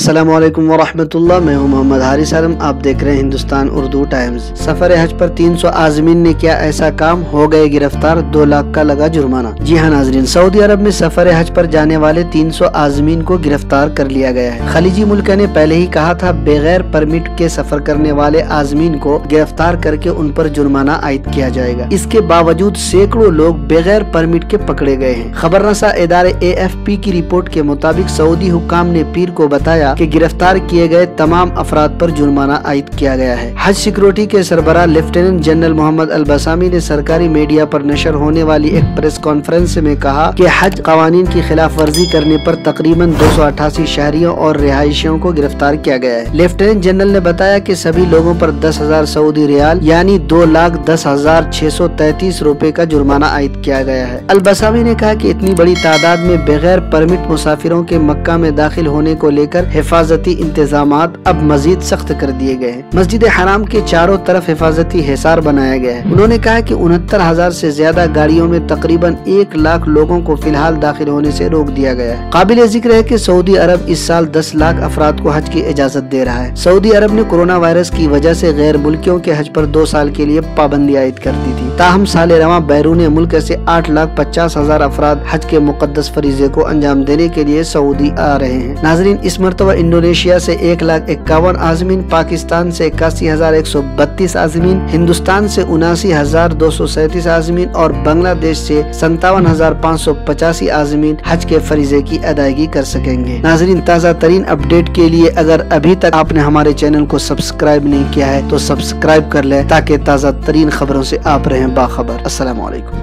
السلام علیکم ورحمۃ اللہ، میں ہوں محمد حارث عالم، آپ دیکھ رہے ہیں ہندوستان اردو ٹائمز۔ سفر حج پر 300 عازمین نے کیا ایسا کام، ہو گئے گرفتار، 2 لاکھ کا لگا جرمانہ۔ جی ہاں ناظرین، سعودی عرب میں سفر حج پر جانے والے 300 عازمین کو گرفتار کر لیا گیا ہے۔ خلیجی ملک نے پہلے ہی کہا تھا بغیر پرمٹ کے سفر کرنے والے عازمین کو گرفتار کر کے ان پر جرمانہ عائد کیا جائے گا۔ اس کے باوجود سینکڑوں لوگ بغیر پرمٹ کے پکڑے گئے ہیں۔ خبر رساں ادارے AFP کی رپورٹ کے مطابق سعودی حکام نے پیر کو بتایا کہ گرفتار کیے گئے تمام افراد پر جرمانہ عائد کیا گیا ہے۔ حج سیکورٹی کے سربراہ لیفٹیننٹ جنرل محمد البسامی نے سرکاری میڈیا پر نشر ہونے والی ایک پریس کانفرنس میں کہا کہ حج قوانین کی خلاف ورزی کرنے پر تقریباً 288 شہریوں اور رہائشیوں کو گرفتار کیا گیا ہے۔ لیفٹیننٹ جنرل نے بتایا کہ سبھی لوگوں پر 10,000 سعودی ریال یعنی 2,10,633 روپے کا جرمانہ عائد کیا گیا ہے۔ البسامی نے کہا کہ اتنی بڑی تعداد میں بغیر پرمٹ مسافروں کے مکہ میں داخل ہونے کو لے کر حفاظتی انتظامات اب مزید سخت کر دیے گئے ہیں۔ مسجد حرام کے چاروں طرف حفاظتی حصار بنایا گیا ہے۔ انہوں نے کہا کہ 69,000 سے زیادہ گاڑیوں میں تقریباً 1 لاکھ لوگوں کو فی الحال داخل ہونے سے روک دیا گیا ہے۔ قابل ذکر ہے کہ سعودی عرب اس سال 10 لاکھ افراد کو حج کی اجازت دے رہا ہے۔ سعودی عرب نے کورونا وائرس کی وجہ سے غیر ملکیوں کے حج پر 2 سال کے لیے پابندی عائد کر دی تھی، تاہم سال رواں بیرون ملک سے 8,50,000 افراد حج کے مقدس فریضے کو انجام دینے کے لیے سعودی آ رہے ہیں۔ ناظرین، اس مرتبہ انڈونیشیا سے 1,51,000 عازمین، پاکستان سے 81,132 عازمین، ہندوستان سے 79,237 عازمین اور بنگلہ دیش سے 57,585 عازمین حج کے فریضے کی ادائیگی کر سکیں گے۔ ناظرین، تازہ ترین اپڈیٹ کے لیے اگر ابھی تک آپ نے ہمارے چینل کو سبسکرائب نہیں کیا ہے تو سبسکرائب کر لیں تاکہ تازہ ترین خبروں سے آپ رہیں باخبر۔ السلام علیکم۔